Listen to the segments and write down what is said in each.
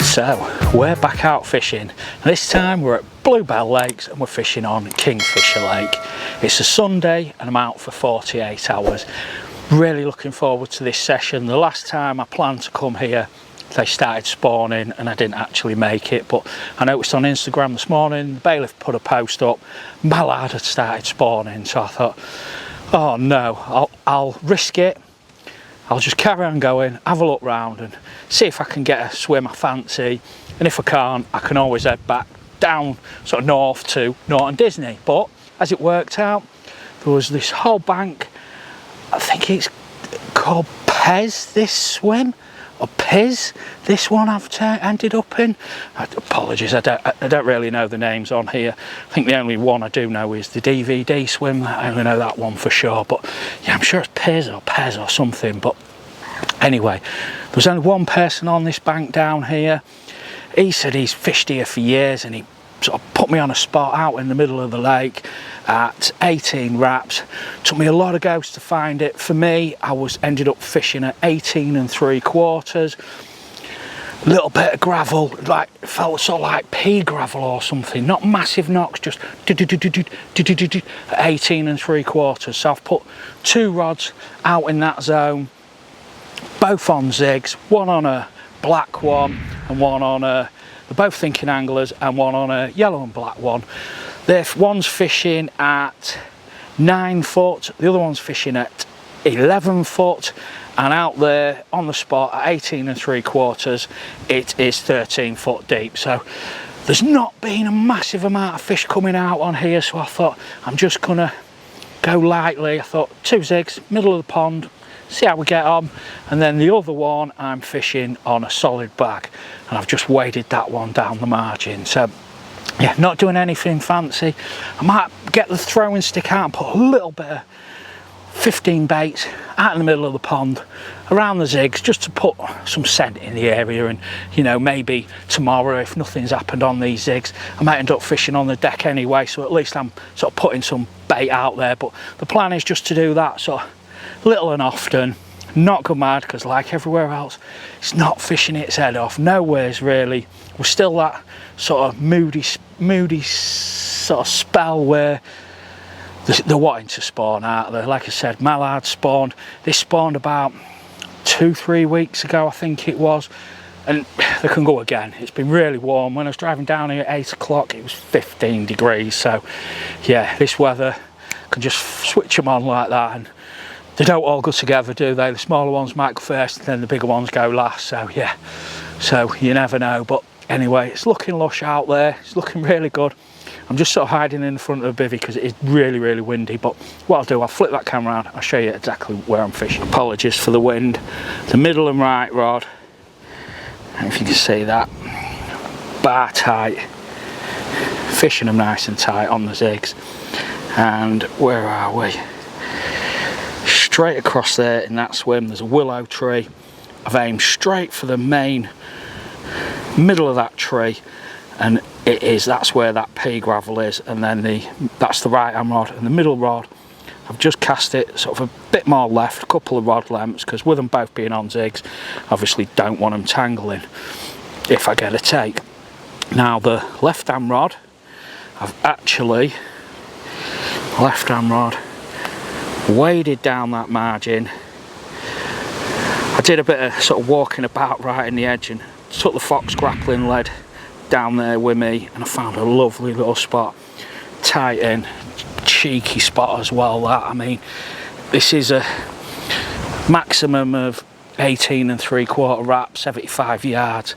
So we're back out fishing. This time we're at Bluebell Lakes and we're fishing on Kingfisher Lake. It's a Sunday and I'm out for 48 hours. Really looking forward to this session. The last time I planned to come here, they started spawning and I didn't actually make it, but I noticed on Instagram this morning the bailiff put a post up, mallard had started spawning, so I thought, oh no, I'll risk it. I'll just carry on going, have a look round and see if I can get a swim I fancy, and if I can't, I can always head back down sort of north to Norton Disney. But as it worked out, there was this whole bank, I think it's called Pez, this swim, or Piz, this one I've ended up in. Apologies, I don't really know the names on here. I think the only one I do know is the DVD swim. I only know that one for sure, but yeah, I'm sure it's Piz or Pez or something. But anyway, there was only one person on this bank down here. He said he's fished here for years and he sort of put me on a spot out in the middle of the lake at 18 wraps. Took me a lot of goes to find it. For me, I ended up fishing at 18 3/4. Little bit of gravel, like felt sort of like pea gravel or something. Not massive knocks, just at 18 3/4. So I've put 2 rods out in that zone, both on zigs, one on a black one and one on a, they're both thinking anglers, and one on a yellow and black one. One's fishing at 9 foot, the other one's fishing at 11 foot, and out there on the spot at 18 3/4 it is 13 foot deep. So there's not been a massive amount of fish coming out on here, so I thought I'm just gonna go lightly. I thought 2 zigs, middle of the pond, see how we get on, and then the other one I'm fishing on a solid bag, and I've just waded that one down the margin. So yeah, not doing anything fancy. I might get the throwing stick out and put a little bit of 15 baits out in the middle of the pond around the zigs, just to put some scent in the area. And you know, maybe tomorrow, if nothing's happened on these zigs, I might end up fishing on the deck anyway, so at least I'm sort of putting some bait out there. But the plan is just to do that sort of little and often, not go mad, because like everywhere else, it's not fishing its head off, nowhere's really. We're still that sort of moody sort of spell where they're wanting to spawn out there. Like I said, mallard spawned. This spawned about 2-3 weeks ago, I think it was, and they can go again. It's been really warm. When I was driving down here at 8 o'clock, it was 15 degrees. So yeah, this weather can just switch them on like that, and they don't all go together, do they? The smaller ones might go first and then the bigger ones go last. So yeah, so you never know. But anyway, it's looking lush out there. It's looking really good. I'm just sort of hiding in the front of the bivvy because it is really, really windy. But what I'll do, I'll flip that camera around. I'll show you exactly where I'm fishing. Apologies for the wind. The middle and right rod, I don't know if you can see that, bar tight. Fishing them nice and tight on the zigs. And where are we? Straight across there in that swim, there's a willow tree. I've aimed straight for the main middle of that tree, and that's where that pea gravel is, and then that's the right hand rod, and the middle rod I've just cast it sort of a bit more left, a couple of rod lengths, because with them both being on zigs, obviously don't want them tangling if I get a take. Now the left hand rod, I've actually waded down that margin. I did a bit of sort of walking about right in the edge and took the fox grappling lead down there with me, and I found a lovely little spot, tight in, cheeky spot as well. That, I mean, this is a maximum of 18 3/4 wraps, 75 yards,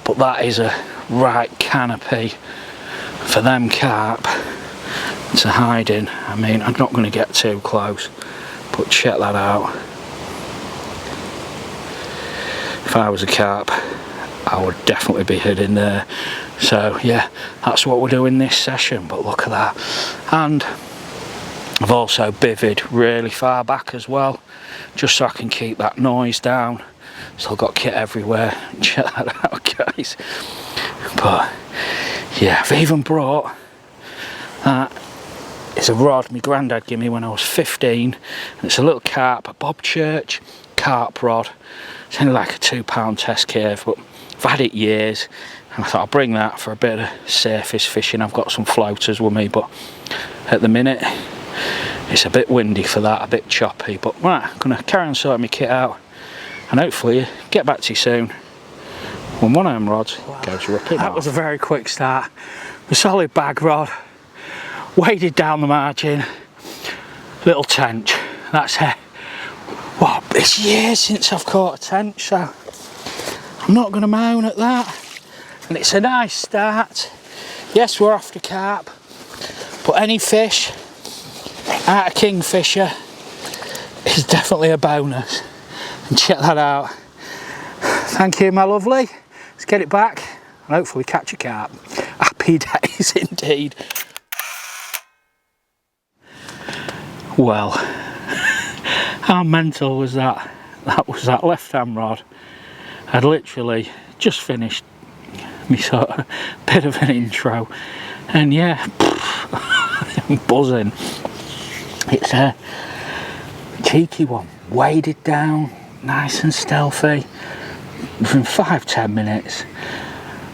but that is a right canopy for them carp to hide in. I mean, I'm not going to get too close, but check that out. If I was a carp, I would definitely be hidden there. So yeah, that's what we're doing this session. But look at that. And I've also bivvied really far back as well, just so I can keep that noise down. Still got kit everywhere. Check that out, guys. But yeah, I've even brought that. It's a rod my granddad gave me when I was 15, and it's a little carp, a Bob Church carp rod. It's only like a £2 test curve, but had it years, and I thought I'll bring that for a bit of surface fishing. I've got some floaters with me, but at the minute it's a bit windy for that, a bit choppy. But right, I'm going to carry on sorting my kit out, and hopefully get back to you soon when one of them rods goes ripping. That was a very quick start. A solid bag rod, waded down the margin, little tench. That's it. Well, it's years since I've caught a tench, so I'm not going to moan at that. And it's a nice start. Yes, we're after carp, but any fish out of Kingfisher is definitely a bonus. And check that out. Thank you, my lovely. Let's get it back and hopefully catch a carp. Happy days indeed. Well, how mental was that? That was that left-hand rod. I'd literally just finished me sort of bit of an intro, and yeah, I'm buzzing. It's a cheeky one, waded down, nice and stealthy. Within 5-10 minutes,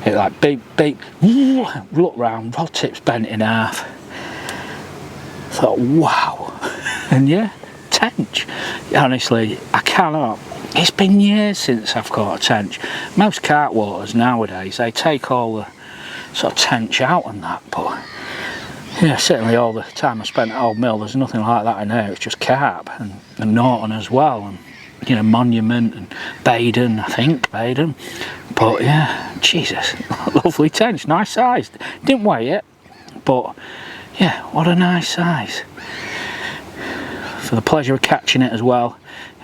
it like beep beep, look round, rod tip's bent in half. Thought, wow, and yeah, tench. Honestly, I cannot. It's been years since I've caught a tench. Most carp waters nowadays, they take all the sort of tench out and that, but yeah, certainly all the time I spent at Old Mill, there's nothing like that in there. It's just carp and Norton as well, and you know, Monument and Baden, I think, Baden. But yeah, Jesus, lovely tench, nice size. Didn't weigh it, but yeah, what a nice size. For the pleasure of catching it as well,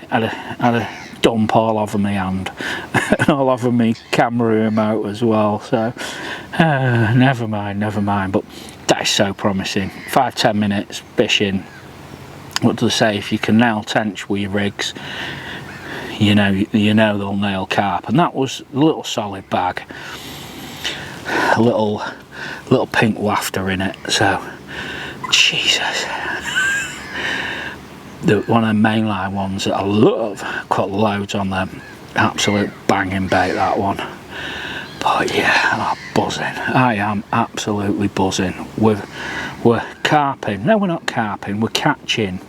had a dump all over my hand and all over me camera remote as well, so never mind, but that is so promising. 5-10 minutes fishing. What do they say, if you can nail tench with your rigs, you know they'll nail carp. And that was a little solid bag, a little pink wafter in it, so Jesus. One of the mainline ones that I love, got loads on them, absolute banging bait, that one. But yeah, I'm buzzing. I am absolutely buzzing. We're carping. No, we're not carping, we're catching.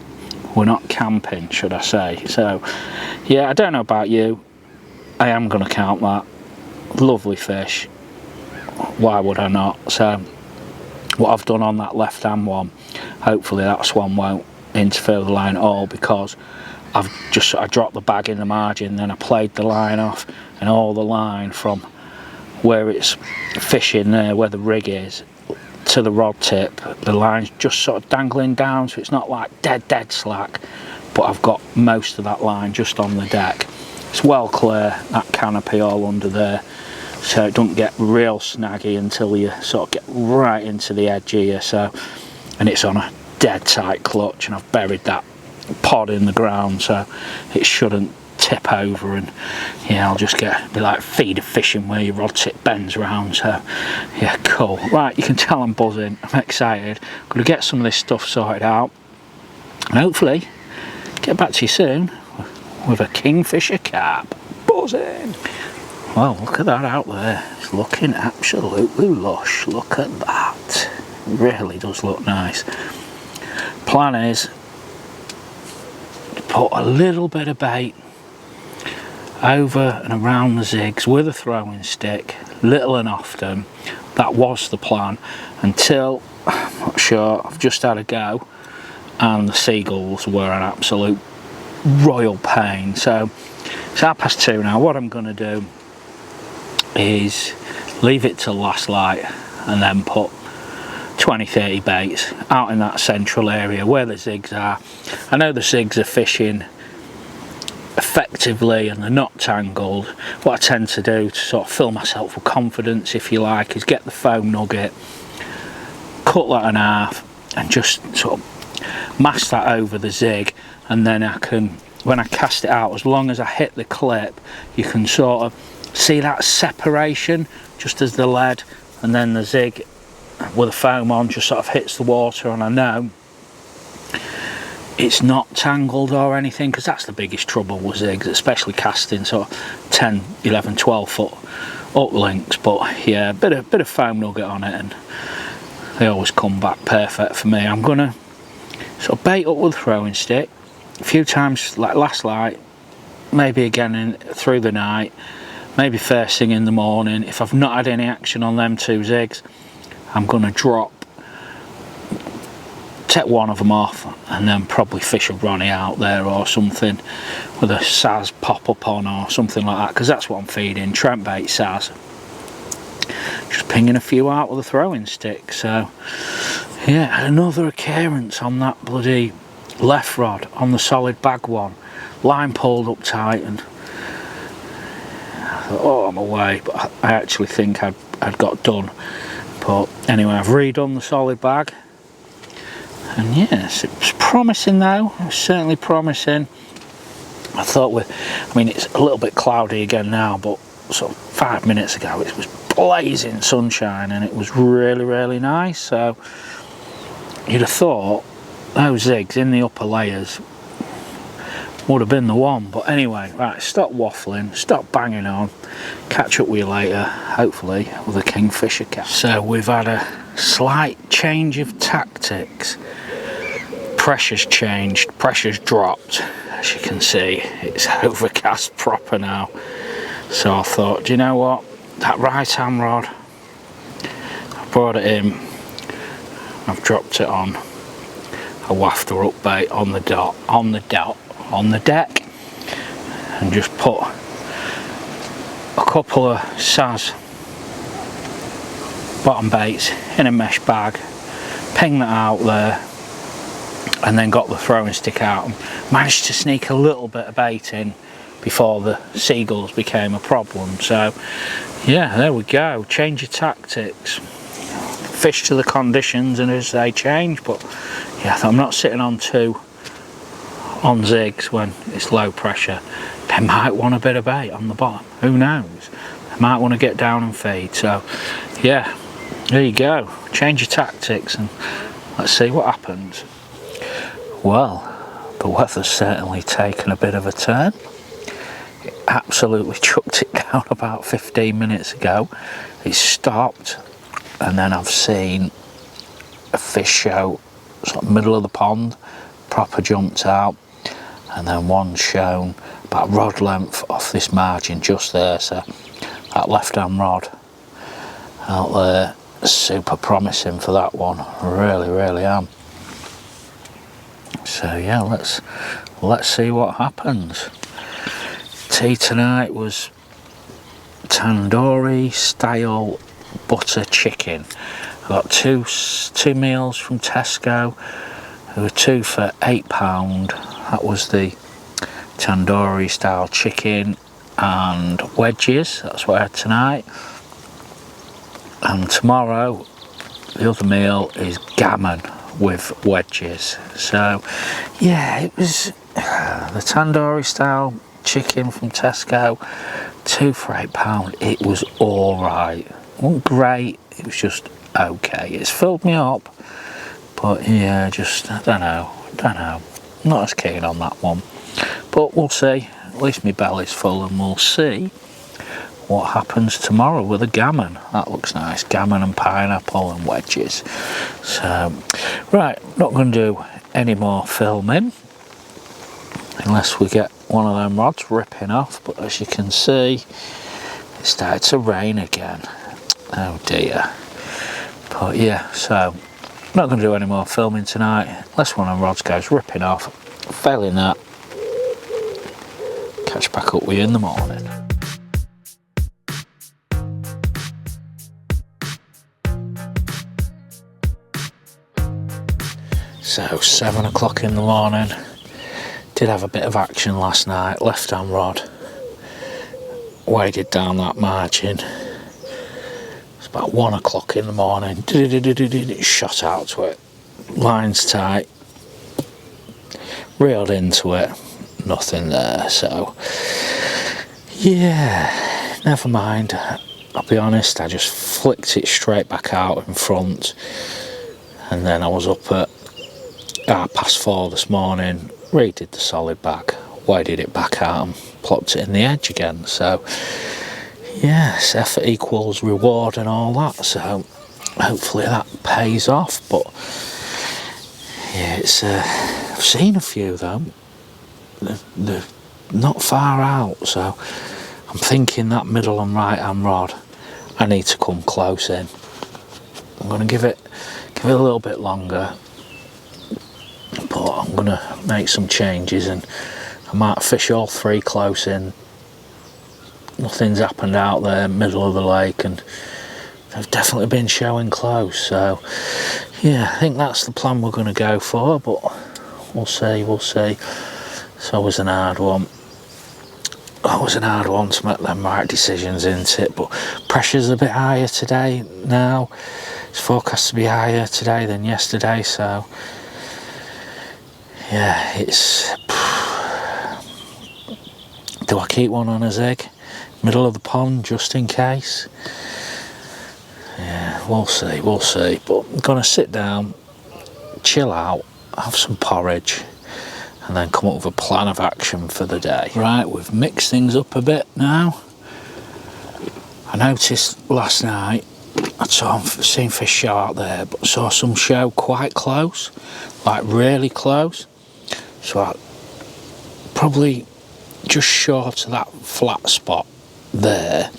We're not camping, should I say. So yeah, I don't know about you, I am going to count that. Lovely fish, why would I not? So what I've done on that left hand one, hopefully that swan won't interfere with the line at all, because I dropped the bag in the margin, then I played the line off, and all the line from where it's fishing there, where the rig is, to the rod tip, the line's just sort of dangling down, so it's not like dead slack, but I've got most of that line just on the deck. It's well clear, that canopy all under there, so it doesn't get real snaggy until you sort of get right into the edge here. So, and it's on a dead tight clutch, and I've buried that pod in the ground, so it shouldn't tip over, and yeah, I'll just be like feeder fishing where your rod tip bends round. So yeah, cool. Right, you can tell I'm buzzing, I'm excited. I'm going to get some of this stuff sorted out, and hopefully get back to you soon with a Kingfisher carp. Buzzing. Well, look at that out there, it's looking absolutely lush. Look at that, it really does look nice. Plan is to put a little bit of bait over and around the zigs with a throwing stick, little and often. That was the plan, until, I'm not sure, I've just had a go and the seagulls were an absolute royal pain. So it's 2:30 now. What I'm going to do is leave it till last light and then put 20-30 baits out in that central area where the zigs are. I know the zigs are fishing effectively and they're not tangled. What I tend to do to sort of fill myself with confidence, if you like, is get the foam nugget, cut that in half, and just sort of mash that over the zig, and then I can, when I cast it out, as long as I hit the clip, you can sort of see that separation just as the lead and then the zig with the foam on just sort of hits the water, and I know it's not tangled or anything, because that's the biggest trouble with zigs, especially casting sort of 10, 11, 12 foot uplinks, but yeah, a bit of foam nugget on it, and they always come back perfect for me. I'm gonna sort of bait up with a throwing stick a few times, like last night, maybe again through the night, maybe first thing in the morning. If I've not had any action on them 2 zigs, I'm gonna take one of them off, and then probably fish a Ronnie out there or something with a saz pop up on or something like that, because that's what I'm feeding, Trent bait saz. Just pinging a few out with a throwing stick. So yeah, had another occurrence on that bloody left rod on the solid bag one. Line pulled up tight, and I thought, oh, I'm away, but I actually think I'd got done. But anyway, I've redone the solid bag, and yes, it was promising though. It was certainly promising. I thought I mean, it's a little bit cloudy again now, but sort of 5 minutes ago it was blazing sunshine, and it was really, really nice. So you'd have thought those zigs in the upper layers would have been the one. But anyway, right, stop waffling, stop banging on, catch up with you later, hopefully with a Kingfisher cast. So we've had a slight change of tactics. Pressure's changed, pressure's dropped. As you can see, it's overcast proper now. So I thought, do you know what, that right hand rod, I brought it in, I've dropped it on a wafter up bait on the deck, and just put a couple of saz bottom baits in a mesh bag, ping that out there, and then got the throwing stick out and managed to sneak a little bit of bait in before the seagulls became a problem. So yeah, there we go, change of tactics, fish to the conditions and as they change. But yeah, I'm not sitting on 2 on zigs when it's low pressure. They might want a bit of bait on the bottom, who knows, they might want to get down and feed. So yeah, there you go, change of tactics, and let's see what happens. Well, the weather's certainly taken a bit of a turn. It absolutely chucked it down about 15 minutes ago. It stopped, and then I've seen a fish show sort of middle of the pond, proper jumped out, and then one shown about rod length off this margin just there. So that left hand rod out there, super promising for that one, really, really am. So yeah, let's see what happens. Tea tonight was tandoori style butter chicken. I got two meals from Tesco. There were 2 for £8. That was the tandoori style chicken and wedges. That's what I had tonight. And tomorrow the other meal is gammon with wedges. So yeah, it was the tandoori style chicken from Tesco, 2 for £8. It was alright, it wasn't great, it was just okay. It's filled me up, but yeah, just I don't know, not as keen on that one. But we'll see, at least my belly's full, and we'll see what happens tomorrow with the gammon. That looks nice, gammon and pineapple and wedges. So right, not going to do any more filming unless we get one of them rods ripping off. But as you can see, it started to rain again. Oh dear. But yeah, so not going to do any more filming tonight unless one of the rods goes ripping off. Failing that, catch back up with you in the morning. So 7 o'clock in the morning, did have a bit of action last night, left hand rod, waded down that margin. It's about 1 o'clock in the morning, it shot out to it, line's tight, reeled into it, nothing there. So yeah, never mind, I'll be honest, I just flicked it straight back out in front, and then I was up at 4:30 this morning, redid the solid back, waded it back out and plopped it in the edge again. So yes, effort equals reward and all that, so hopefully that pays off. But yeah, it's I've seen a few though. They're not far out, so I'm thinking that middle and right hand rod, I need to come close in. I'm going to give it a little bit longer, but I'm going to make some changes and I might fish all three close in. Nothing's happened out there, middle of the lake, and they've definitely been showing close. So yeah, I think that's the plan we're going to go for, but we'll see. It's always an hard one. Always an hard one to make them right decisions, isn't it? But pressure's a bit higher today now. It's forecast to be higher today than yesterday, so yeah, it's... Do I keep one on a zig? Middle of the pond, just in case? Yeah, we'll see. But I'm going to sit down, chill out, have some porridge, and then come up with a plan of action for the day. Right, we've mixed things up a bit now. I noticed last night, I'd seen fish show out there, but saw some show quite close, like really close. So I probably just short of that flat spot there.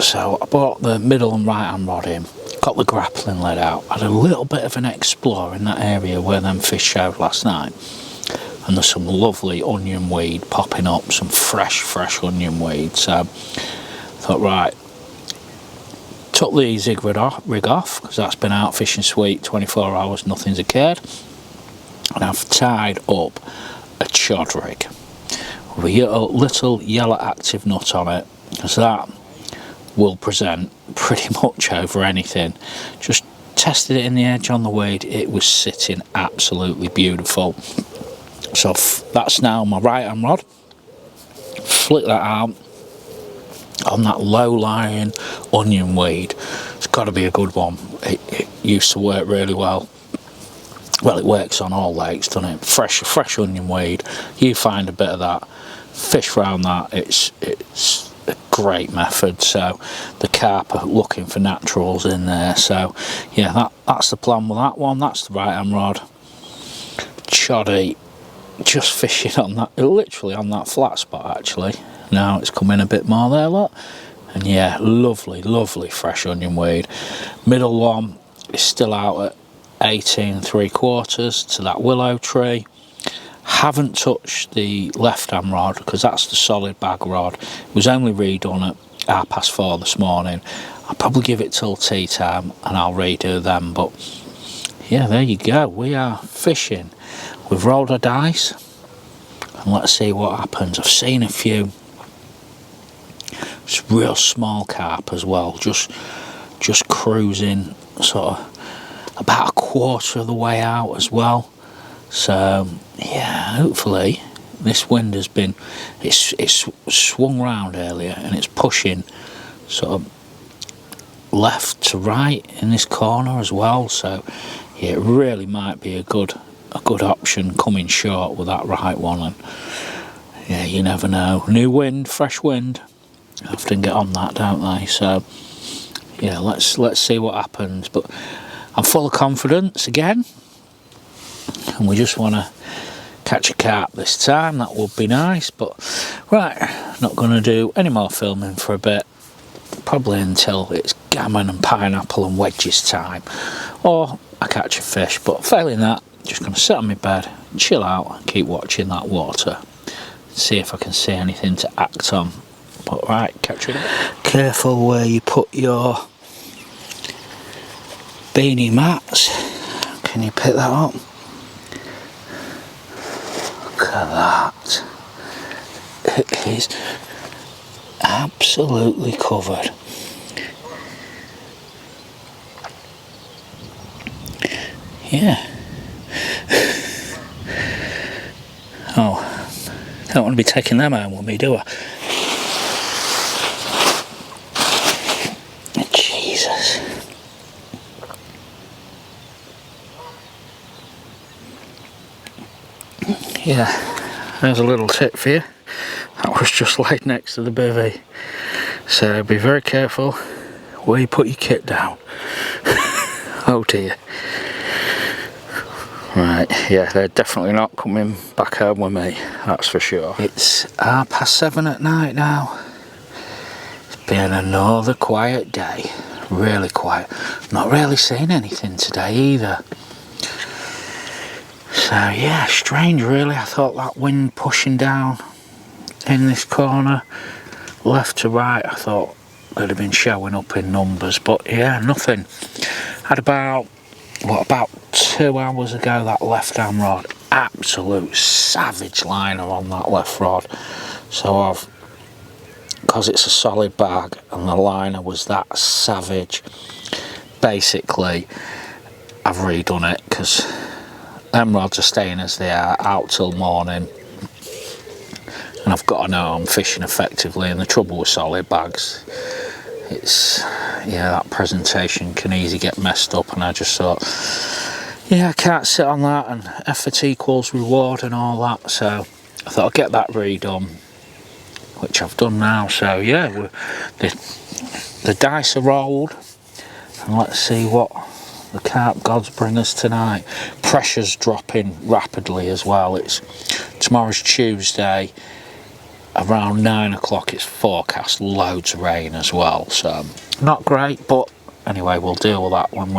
So I brought the middle and right hand rod in, got the grappling lead out, had a little bit of an explore in that area where them fish showed last night, and there's some lovely onion weed popping up, some fresh onion weed. So I thought, right, took the zig rig off because that's been out fishing sweet 24 hours, nothing's occurred, and I've tied up a chod rig with a little yellow active nut on it, because that will present pretty much over anything. Just tested it in the edge on the weed, it was sitting absolutely beautiful. So that's now my right hand rod. Flick that out on that low lying onion weed. It's got to be a good one. It used to work really well. Well, it works on all lakes, doesn't it? Fresh onion weed. You find a bit of that, fish around that. It's a great method. So the carp are looking for naturals in there. So yeah, that's the plan with that one. That's the right hand rod. Choddy, just fishing on that, literally on that flat spot actually. Now it's coming a bit more there, look. And yeah, lovely fresh onion weed. Middle one is still out at 18 3/4 to that willow tree. Haven't touched the left hand rod because that's the solid bag rod. It was only redone at 4:30 this morning. I'll probably give it till tea time and I'll redo them. But yeah, there you go, we are fishing. We've rolled a dice and let's see what happens. I've seen a few real small carp as well, just cruising sort of about a quarter of the way out as well. So yeah, hopefully this wind has been, it's swung round earlier and it's pushing sort of left to right in this corner as well. So yeah, it really might be a good option coming short with that right one. And yeah, you never know, new wind, fresh wind often get on that, don't they? So yeah, let's see what happens. But I'm full of confidence again, and we just want to catch a carp this time. That would be nice. But right, not going to do any more filming for a bit, probably until it's gammon and pineapple and wedges time, or I catch a fish. But failing that, just going to sit on my bed, chill out and keep watching that water, see if I can see anything to act on. But right, catch you in a bit. Careful where you put your beanie mats. Can you pick that up? Look at that. It is absolutely covered. Yeah. Oh, don't want to be taking them home with me, do I? Jesus. Yeah, there's a little tip for you. That was just laid next to the bivvy. So be very careful where you put your kit down. Oh dear. Right, yeah, they're definitely not coming back home with me, that's for sure. It's 7:30 at night now. It's been another quiet day. Really quiet. Not really seen anything today either. So yeah, strange really. I thought that wind pushing down in this corner, left to right, I thought they'd have been showing up in numbers, but yeah, nothing. Had about 2 hours ago, that left hand rod, absolute savage liner on that left rod. So because it's a solid bag and the liner was that savage, basically I've redone it because them rods are staying as they are out till morning, and I've got to know I'm fishing effectively. And the trouble with solid bags, it's, yeah, that presentation can easily get messed up, and I just thought, yeah, I can't sit on that, and effort equals reward and all that, so I thought I'd get that redone, which I've done now. So yeah, the dice are rolled, and let's see what the carp gods bring us tonight. Pressure's dropping rapidly as well. Tomorrow's Tuesday, around 9 o'clock it's forecast loads of rain as well, so not great, but anyway, we'll deal with that when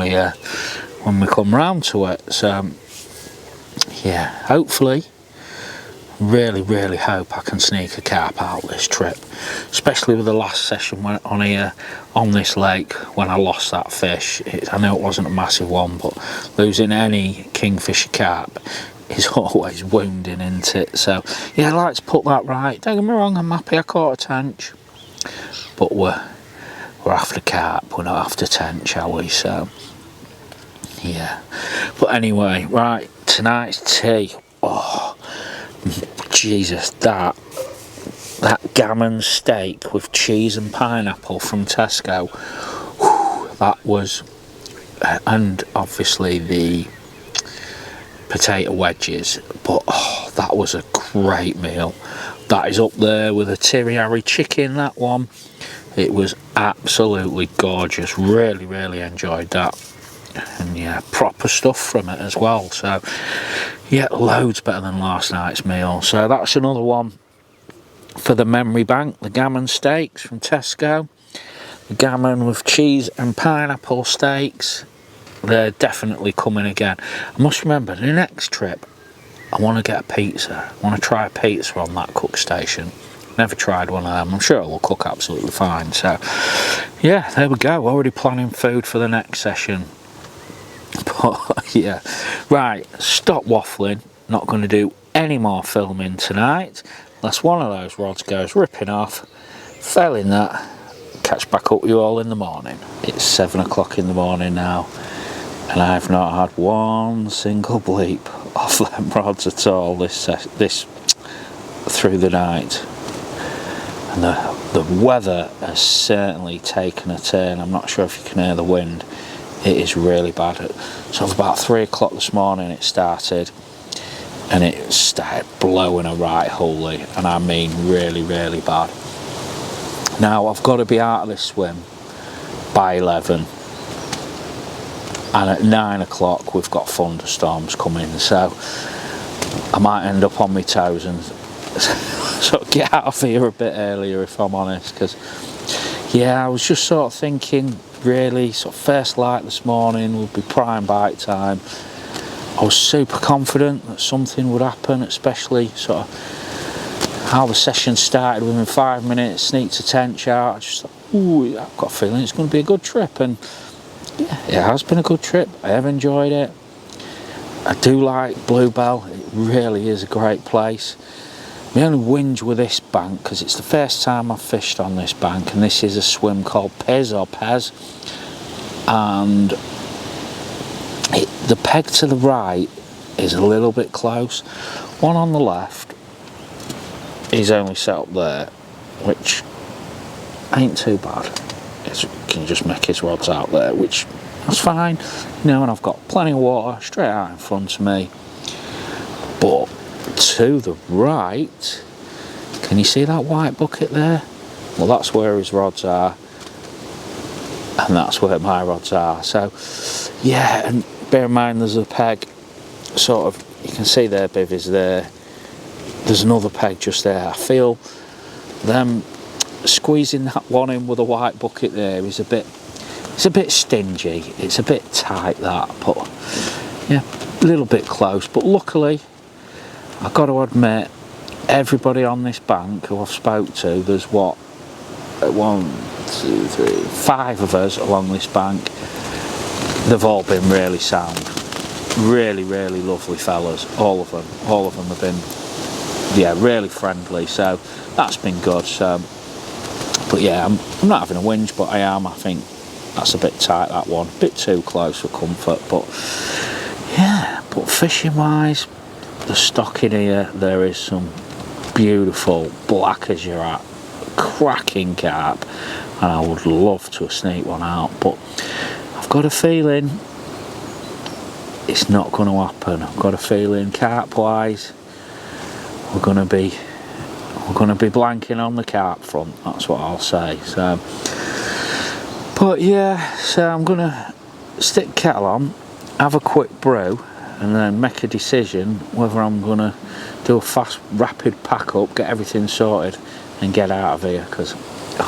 we come round to it. So yeah, hopefully, really hope I can sneak a carp out this trip, especially with the last session on here on this lake when I lost that fish. I know it wasn't a massive one, but losing any Kingfisher carp is always wounding, isn't it? So yeah, I'd like to put that right. Don't get me wrong, I'm happy I caught a tench, but we're after carp, we're not after tench, shall we? So yeah, but anyway, right, tonight's tea, oh Jesus, that gammon steak with cheese and pineapple from Tesco, whew, that was, and obviously the potato wedges, but oh, that was a great meal. That is up there with a teriyaki chicken, that one. It was absolutely gorgeous, really enjoyed that, and yeah, proper stuff from it as well. So yeah, loads better than last night's meal. So that's another one for the memory bank. The gammon steaks from Tesco, the gammon with cheese and pineapple steaks, they're definitely coming again. I must remember, the next trip I want to get a pizza. I want to try a pizza on that cook station. Never tried one of them. I'm sure it will cook absolutely fine. So yeah, there we go, already planning food for the next session. But yeah, right, stop waffling. Not going to do any more filming tonight unless one of those rods goes ripping off. Failing that, catch back up with you all in the morning. It's 7 o'clock in the morning now, and I've not had one single bleep off them rods at all this through the night. And the weather has certainly taken a turn. I'm not sure if you can hear the wind. It is really bad. So about 3 o'clock this morning it started, and it started blowing a right holy, and I mean really bad. Now I've got to be out of this swim by 11, and at 9 o'clock we've got thunderstorms coming, so I might end up on my toes and sort of get out of here a bit earlier, if I'm honest, because yeah, I was just sort of thinking, really, sort of first light this morning would be prime bite time. I was super confident that something would happen, especially sort of how the session started. Within 5 minutes, sneaked a tench out. I just thought, ooh, I've got a feeling it's going to be a good trip, and yeah, it has been a good trip. I have enjoyed it. I do like Bluebell. It really is a great place. My only whinge with this bank, because it's the first time I've fished on this bank, and this is a swim called Pez, and the peg to the right is a little bit close. One on the left is only set up there, which ain't too bad. He can just make his rods out there, which that's fine, you know, and I've got plenty of water straight out in front of me. But to the right, can Can you see that white bucket there? Well, that's where his rods are, and that's where my rods are. So yeah, and bear in mind there's a peg sort of, you can see their bivvies there, there's another peg just there. I feel them squeezing that one in with a white bucket there is a bit, it's a bit stingy, it's a bit tight that, but yeah, a little bit close. But luckily, I've got to admit, everybody on this bank who I've spoke to, there's what, 1, 2, 3, 5 of us along this bank, they've all been really sound, really lovely fellas, all of them have been, yeah, really friendly, so that's been good. So, but yeah, I'm not having a whinge, but I think that's a bit tight, that one, a bit too close for comfort. But yeah, but fishing wise, the stock in here, there is some beautiful black as you're at, cracking carp, and I would love to sneak one out, but I've got a feeling it's not going to happen. I've got a feeling carp wise we're going to be blanking on the carp front, that's what I'll say. So, but yeah, so I'm going to stick kettle on, have a quick brew, and then make a decision whether I'm going to do a fast rapid pack up, get everything sorted and get out of here, because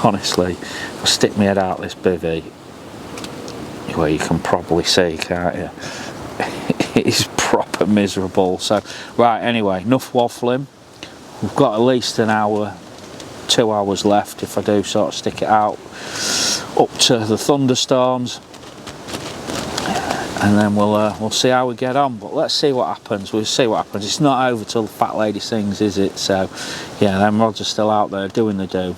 honestly, if I stick my head out this bivvy, well, you can probably see, can't you? It is proper miserable. So right, anyway, enough waffling. We've got at least an hour, 2 hours left if I do sort of stick it out up to the thunderstorms, and then we'll see how we get on. But let's see what happens. We'll see what happens. It's not over till the fat lady sings, is it? So yeah, them rods are still out there doing the do.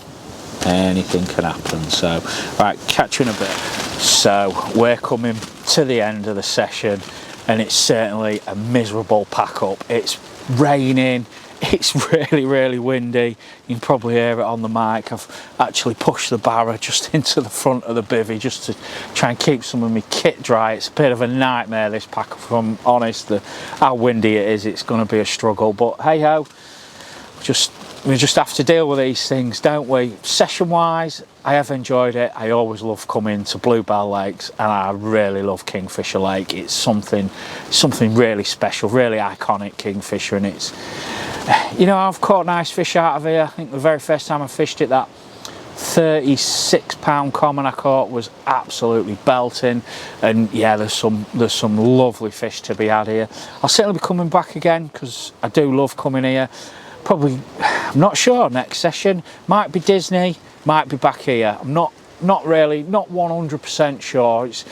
Anything can happen. So right, catch you in a bit. So we're coming to the end of the session, and it's certainly a miserable pack up. It's raining, it's really windy. You can probably hear it on the mic. I've actually pushed the barra just into the front of the bivvy just to try and keep some of my kit dry. It's a bit of a nightmare, this pack, if I'm honest. How windy it is, it's going to be a struggle, but hey ho, we just have to deal with these things, don't we? Session wise, I have enjoyed it. I always love coming to Bluebell Lakes, and I really love Kingfisher Lake. It's something really special, really iconic, Kingfisher, and it's, you know, I've caught nice fish out of here. I think the very first time I fished it, that 36-pound common I caught was absolutely belting, and yeah, there's some lovely fish to be had here. I'll certainly be coming back again because I do love coming here. Probably, I'm not sure, next session might be Disney, might be back here. I'm not 100% sure. It's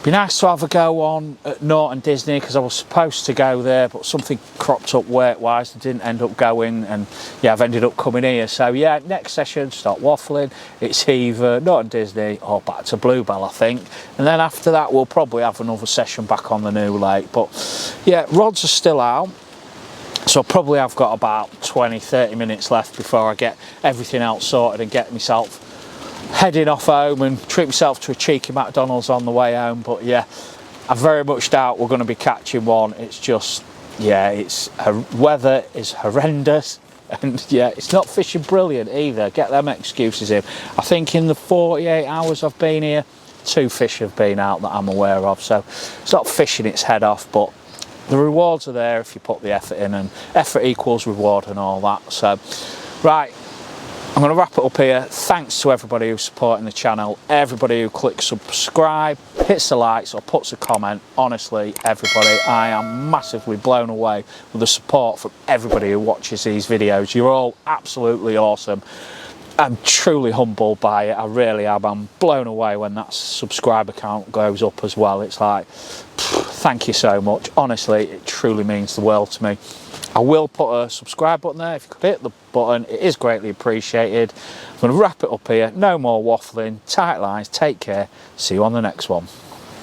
be nice to have a go on at Norton Disney, because I was supposed to go there, but something cropped up weight wise, I didn't end up going, and yeah, I've ended up coming here. So yeah, next session, stop waffling, it's either Norton Disney or back to Bluebell, I think, and then after that we'll probably have another session back on the new lake. But yeah, rods are still out, so probably I've got about 20-30 minutes left before I get everything else sorted and get myself heading off home and treat myself to a cheeky McDonald's on the way home. But yeah, I very much doubt we're going to be catching one. It's just, yeah, weather is horrendous, and yeah, it's not fishing brilliant either. Get them excuses in. I think in the 48 hours I've been here, 2 fish have been out that I'm aware of, so it's not fishing its head off, but the rewards are there if you put the effort in, and effort equals reward and all that. So right, I'm going to wrap it up here. Thanks to everybody who's supporting the channel, everybody who clicks subscribe, hits the likes or puts a comment. Honestly, everybody, I am massively blown away with the support from everybody who watches these videos. You're all absolutely awesome. I'm truly humbled by it, I really am. I'm blown away when that subscriber count goes up as well. It's like, thank you so much. Honestly, it truly means the world to me. I will put a subscribe button there. If you could hit the button, it is greatly appreciated. I'm going to wrap it up here. No more waffling, tight lines, take care. See you on the next one.